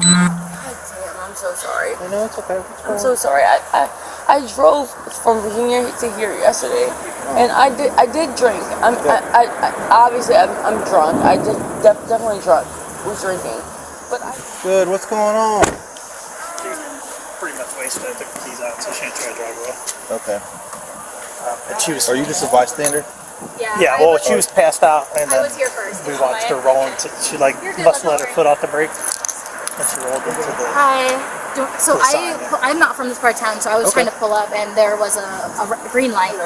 God damn, I'm so sorry. I know, it's okay. I'm so sorry. I drove from Virginia to here yesterday, and I did drink. Obviously I'm drunk. I did definitely drunk. Was drinking, but Good. What's going on? She's pretty much wasted. I took the keys out, so she didn't try to drive away. Okay. And she was. Are you just a bystander? Yeah. Well, she was passed out, and then I was here first. we watched her rolling. She must have let her foot off the brake, and she rolled into the. Hi. So I'm not from this part of town, so I was trying to pull up, and there was a green light.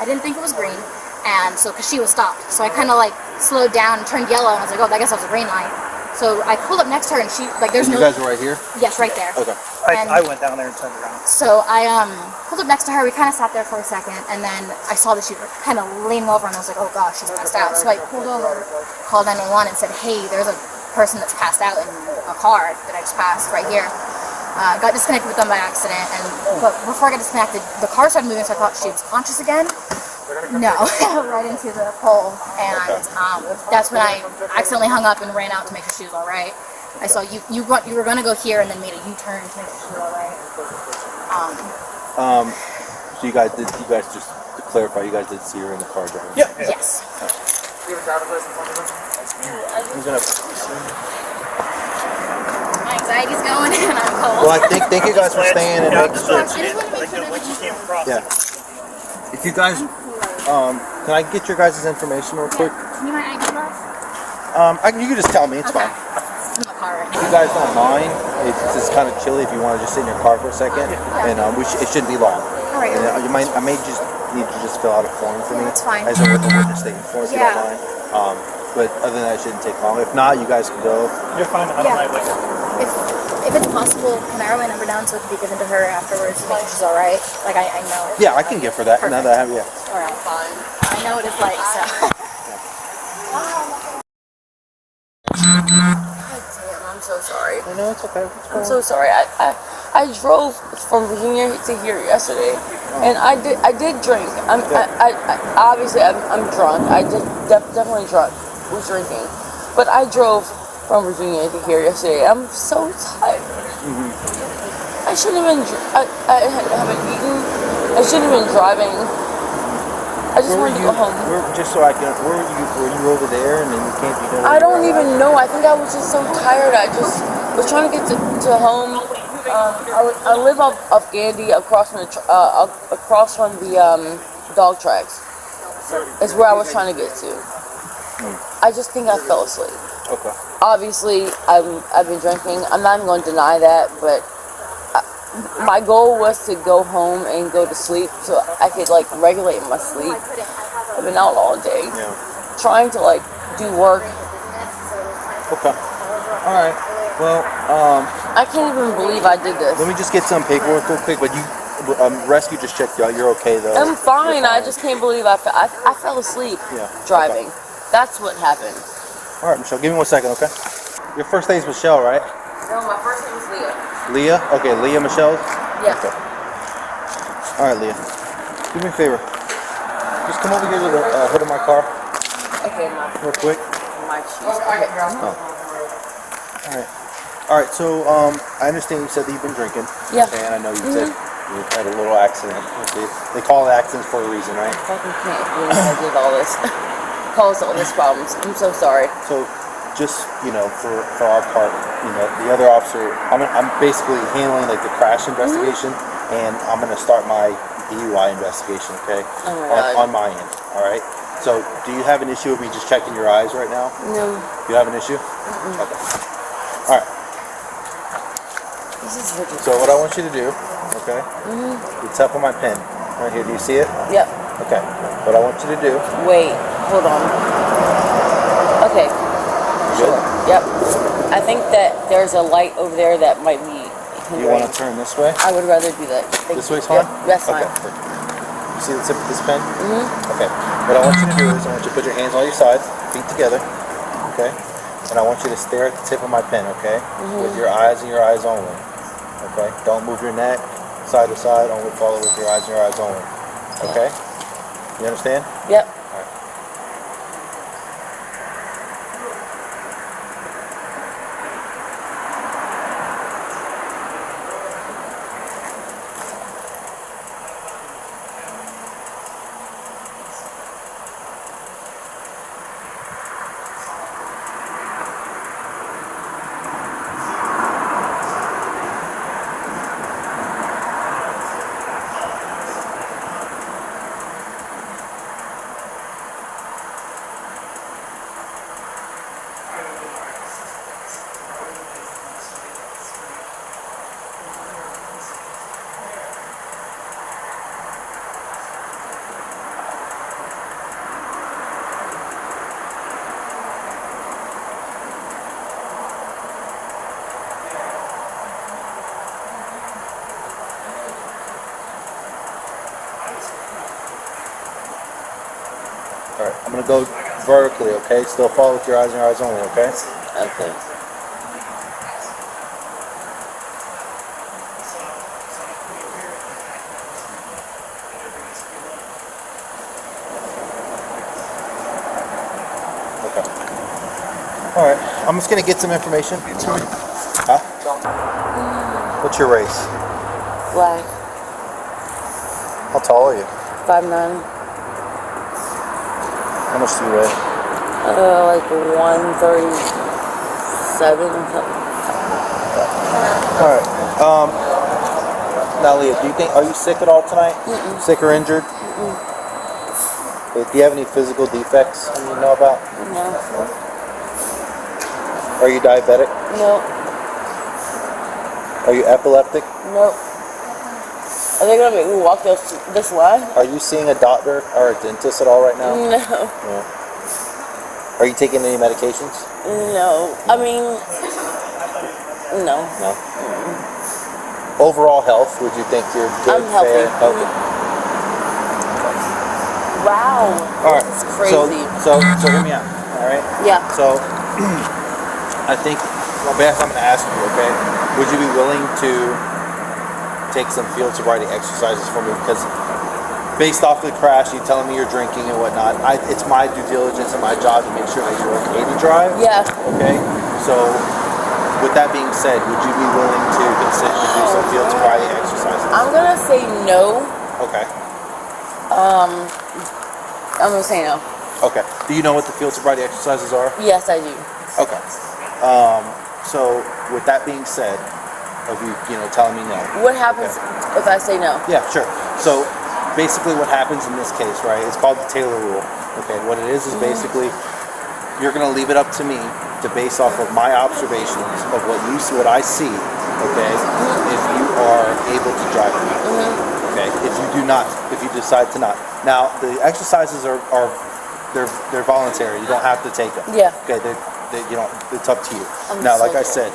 I didn't think it was green, and so because she was stopped, so I kind of like slowed down and turned yellow, and I was like, oh, I guess that was a green light. So I pulled up next to her, and she there's You guys are right here? Yes, right there. Okay. I went down there and turned around. So I pulled up next to her. We kind of sat there for a second, and then I saw that she was kind of leaning over, and I was like, oh gosh, she's passed out. So I pulled over, called 911, and said, hey, there's a person that's passed out in a car that I just passed right here. Got disconnected with them by accident, but before I got disconnected, the car started moving, so I thought she was conscious again. No, right into the pole, and that's when I accidentally hung up and ran out to make sure she was all right. I saw you were going to go here and then made a U-turn to make sure she was all right. So you guys just to clarify, you guys did see her in the car driving? Yeah. Yes. I'm gonna. My anxiety's going and I'm cold. Well, I thank you guys for staying and making sure. I just want to make sure that Like you came across. Yeah. If you guys, can I get your guys' information real quick? Can you my ID love? You can just tell me. It's fine. It's in the car right If you guys don't mind, it's just kind of chilly if you want to just sit in your car for a second, and it shouldn't be long. All right. And I may just need you to just fill out a form for me. That's fine. As a witness statement form, if you don't mind. But other than that, it shouldn't take long. If not, you guys can go. You're fine. I don't mind. If it's possible, can I write my number down so it can be given to her afterwards to make sure she's all right? Like I know. Yeah, I can give her that. Now that I have, yeah. All right, fine. I know what it's like, so. God damn, I'm so sorry. I know, it's okay. I'm so sorry. I drove from Virginia to here yesterday, and I did drink. Obviously I'm drunk. I did definitely drunk. Was drinking, but I drove from Virginia to here yesterday. I'm so tired. I shouldn't have been. I haven't eaten. I shouldn't have been driving. I just wanted to go home. Just so I can. Where were you? Were you over there, and then you can't be. I don't even know. I think I was just so tired. I just was trying to get to home. I live off Gandy, across from the dog tracks. Is where I was trying to get to. I just think I fell asleep. Okay. Obviously, I've been drinking. I'm not even going to deny that, but my goal was to go home and go to sleep so I could like regulate my sleep. I've been out all day, trying to like do work. Okay. All right. Well, I can't even believe I did this. let me just get some paperwork real quick. But you, rescue just checked you out. You're okay though. I'm fine. I just can't believe I fell asleep driving. Okay. That's what happened. All right, Michelle. Give me 1 second, okay? Your first name's Michelle, right? No, my first name is Leah. Leah. Okay, Leah Michelle. Yeah. Okay. All right, Leah. Do me a favor. Just come over here to the hood of my car. Okay, real quick. My shoes. Okay. Oh. All right. All right. So, I understand you said that you've been drinking. Yeah. Okay, and I know you said you had a little accident. Okay. They call it accidents for a reason, right? I fucking can't believe I did all this. Caused all these problems. I'm so sorry. So, just for our part, the other officer, I'm basically handling like the crash investigation, and I'm gonna start my DUI investigation. Okay. Oh my God. On my end. All right. So, do you have an issue with me just checking your eyes right now? No. You have an issue? Okay. All right. This is ridiculous. So, what I want you to do, okay? The top of my pen, right here. Do you see it? Yep. Okay. What I want you to do. Wait. Hold on. Okay. Good. Yep. I think that there's a light over there that might be hindering. You want to turn this way? I would rather do that. This way's fine? Yep, that's fine. Okay. Perfect. You see the tip of this pen? Okay. What I want you to do is I want you to put your hands on your sides, feet together, okay? And I want you to stare at the tip of my pen, okay? With your eyes and your eyes only, okay? Don't move your neck side to side, only follow with your eyes and your eyes only, okay? You understand? Yep. All right. I'm gonna go vertically, okay? Still follow with your eyes and your eyes only, okay? Okay. Okay. All right. I'm just gonna get some information. Huh? What's your race? Black. How tall are you? 5'9". How much do you weigh? Like 137 or something. All right. Now, Leah, are you sick at all tonight? Sick or injured? Okay, do you have any physical defects you know about? No. Are you diabetic? No. Are you epileptic? No. Are they gonna make me walk this line? Are you seeing a doctor or a dentist at all right now? No. No. Are you taking any medications? No. I mean, no. No. Overall health, would you think you're good, I'm healthy. fair, healthy? Wow. All right. This is crazy. So hear me out. All right. Yeah. So I think, well, Beth, I'm going to ask you. Okay. Would you be willing to take some field sobriety exercises for me? Because based off the crash, you telling me you're drinking and whatnot, it's my due diligence and my job to make sure that you're okay to drive. Yeah. Okay. So with that being said, would you be willing to consider to do some field sobriety exercises? I'm gonna say no. Okay. I'm gonna say no. Okay. Do you know what the field sobriety exercises are? Yes, I do. Okay. So with that being said, of you telling me no. What happens if I say no? Yeah, sure. So basically what happens in this case, right, it's called the Taylor rule. Okay, what it is basically you're gonna leave it up to me to base off of my observations of what I see, okay, if you are able to drive it. Okay, if you do not, if you decide to not. Now the exercises are they're voluntary. You don't have to take them. Yeah. Okay, it's up to you. I'm Now, so like I said,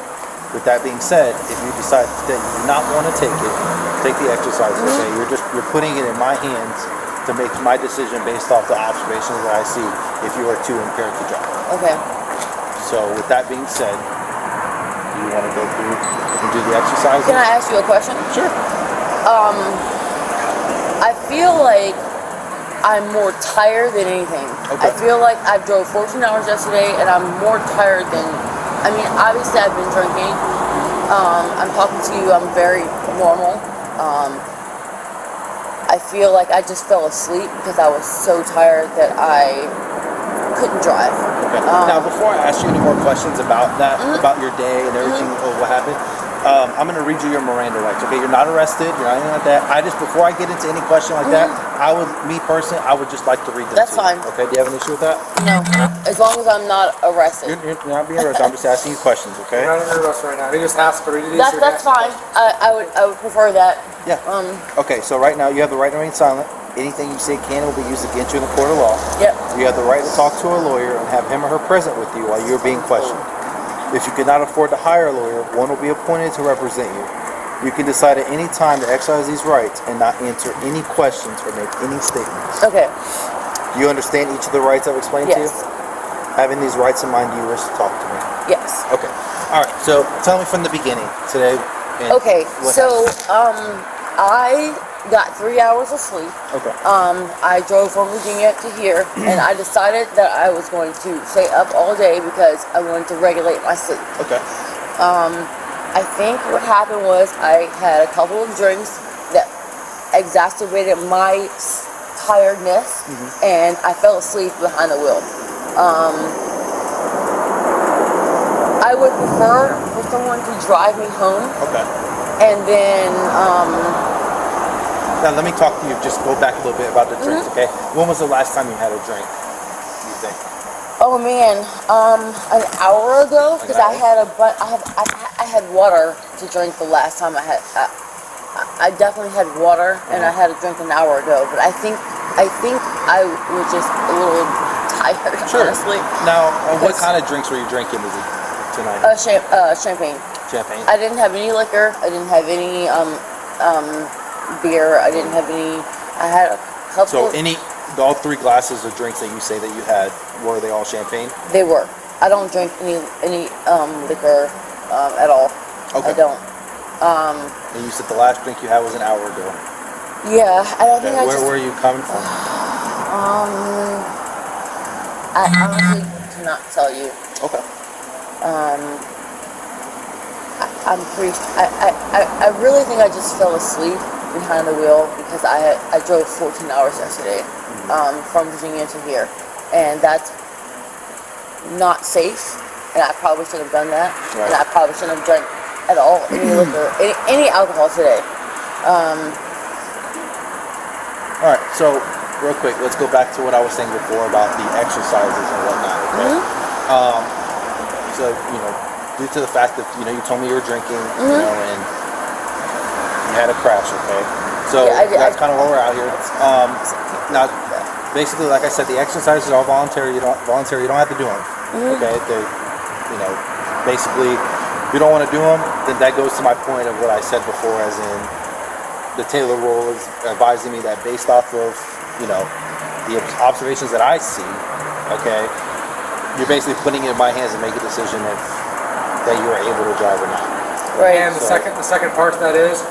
with that being said, if you decide that you do not want to take the exercise. Okay, you're putting it in my hands to make my decision based off the observations that I see. If you are too impaired to drive. Okay. So with that being said, do you want to go through and do the exercises? Can I ask you a question? Sure. I feel like I'm more tired than anything. Okay. I feel like I drove 14 hours yesterday and I'm more tired than, I mean, obviously I've been drinking. I'm talking to you, I'm very normal. I feel like I just fell asleep because I was so tired that I couldn't drive. Okay. Now, before I ask you any more questions about that, about your day and everything, or what happened, I'm going to read you your Miranda rights. Okay, you're not arrested, you're not anything like that. Before I get into any question like that, I would just like to read them. That's to you. fine. Okay, do you have an issue with that? No, as long as I'm not arrested. You're not being arrested. I'm just asking you questions. Okay. We're not under arrest right now. They just asked to read these. That's fine. I would prefer that. Yeah. Okay, so right now you have the right to remain silent. Anything you say can or will be used against you in the court of law. Yep. You have the right to talk to a lawyer and have him or her present with you while you're being questioned. If you could not afford to hire a lawyer, one will be appointed to represent you. You can decide at any time to exercise these rights and not answer any questions or make any statements. Okay. Do you understand each of the rights I've explained to you? Yes. Having these rights in mind, do you wish to talk to me? Yes. Okay. All right. So tell me from the beginning today. Okay. what So I got 3 hours of sleep. Okay. I drove from Virginia to here, and I decided that I was going to stay up all day because I wanted to regulate my sleep. Okay. I think what happened was I had a couple of drinks that exacerbated my tiredness, and I fell asleep behind the wheel. I would prefer for someone to drive me home, Okay. and then Now let me talk to you. Just go back a little bit about the drinks, okay? When was the last time you had a drink? You think? oh man, an hour ago, because I had I had water to drink the last time I had. I definitely had water, and I had a drink an hour ago. But I think I was just a little tired, honestly. Now, what kind of drinks were you drinking tonight? Champagne. Champagne. I didn't have any liquor. I didn't have any beer. I didn't have any. I had a couple. So any all 3 glasses of drinks that you say that you had, were they all champagne? They were. I don't drink any liquor at all. Okay. I don't. And you said the last drink you had was an hour ago. Yeah, I don't think I Where just. were you coming from? I honestly cannot tell you. Okay. I'm pretty. I really think I just fell asleep behind the wheel because I drove 14 hours yesterday, from Virginia to here, and that's not safe. And I probably shouldn't have done that. Right. And I probably shouldn't have drank at all any liquor, any alcohol today. All right. So real quick, let's go back to what I was saying before about the exercises and whatnot. Okay. So due to the fact that you told me you were drinking, and you had a crash. Okay. So Yeah, that's kind of where we're out here. Now, basically, like I said, the exercises are all voluntary. You don't have to do them. Okay. They, basically, if you don't want to do them, then that goes to my point of what I said before, as in the Taylor rule is advising me that based off of the observations that I see, okay, you're basically putting it in my hands to make a decision if that you are able to drive or not. Right. And the second part to that is,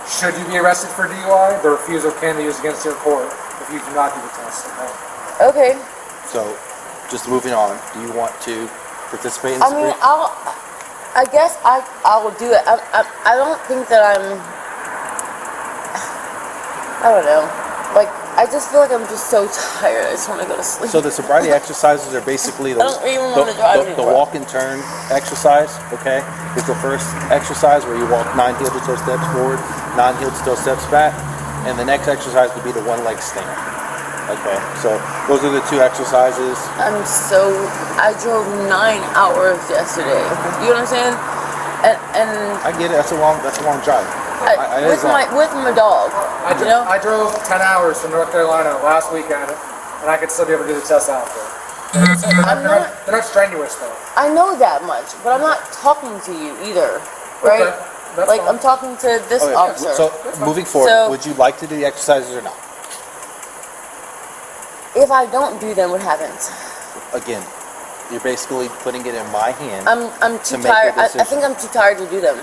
should you be arrested for DUI, the refusal can be used against your court if you do not do the test. Okay. So, just moving on, do you want to participate in this? I mean, I guess I will do it. I don't think that I don't know. Like, I just feel like I'm just so tired. I just want to go to sleep. So the sobriety exercises are basically I don't even want to drive the anymore. walk and turn exercise, okay? It's the first exercise where you walk 9 heel-to-toe steps forward, 9 heel-to-toe steps back, and the next exercise would be the one leg stand. Okay, so those are the 2 exercises. I drove 9 hours yesterday. You know what I'm saying? And I get it. That's a long drive. with my dog. I drove 10 hours from North Carolina last weekend, and I could still be able to do the test after. They're not strenuous though. I know that much, but I'm not talking to you either, right? Okay, that's like fine. I'm talking to this Okay, officer. so moving forward, So- would you like to do the exercises or not? If I don't do them, what happens? Again, you're basically putting it in my hand. I'm too make tired. your I decision. think I'm too tired to do them.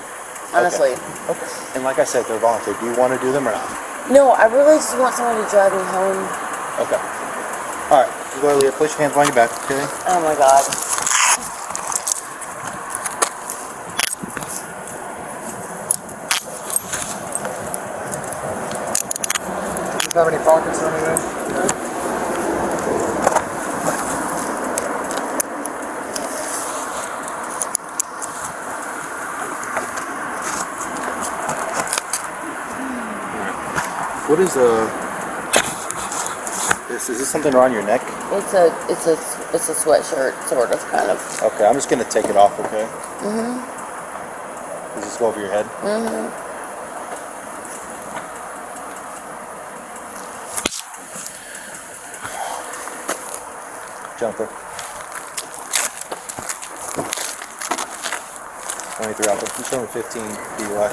Honestly. Okay. And like I said, they're voluntary. Do you want to do them or not? No, I really just want someone to drive me home. Okay. All right. You go ahead, Leah. Place your hands behind your back, okay? Oh my god. Do you have any pockets or anything? What is is this something around your neck? It's a sweatshirt, sort of, kind of. Okay, I'm just gonna take it off, okay? Does this go over your head? Jumper. 23 out there. You showing 15 DUI.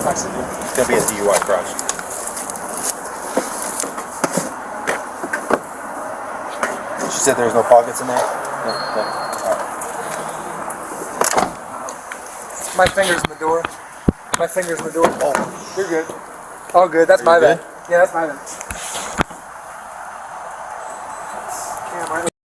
It's gonna be a DUI crash. She said there's no pockets in there? No. Alright. My finger's in the door. My finger's in the door. Oh, You're good. All good. That's Are my you bad. good? Yeah, that's my bad.